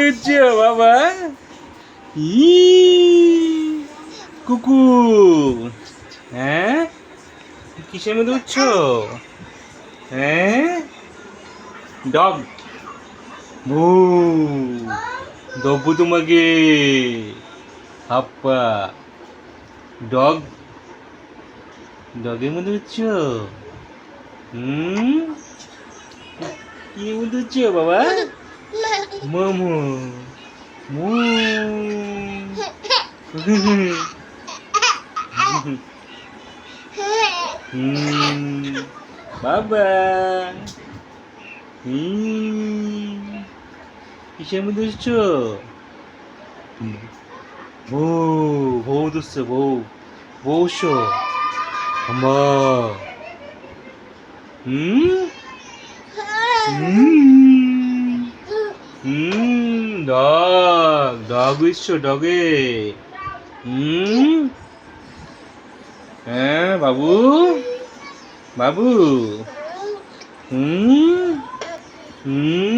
ধরছো বাবা? ই কুকুর। হ্যাঁ, কিসের মধ্যে উঠছো? হ্যাঁ, ডগ। ও দব্বু তোমাকে। হাপ্পা ডগ। ডগের মধ্যে উঠছো? হুম, কি মধ্যে উঠছো বাবা? মোমো মু বাবা। কিসের মধ্যে উঠছো? বউ বউ দুসছে বউ বউশো আম্মা। হুম হুম ডগ ডগ উঠছো ডগে। হুম, হ্যাঁ বাবু বাবু। হুম হুম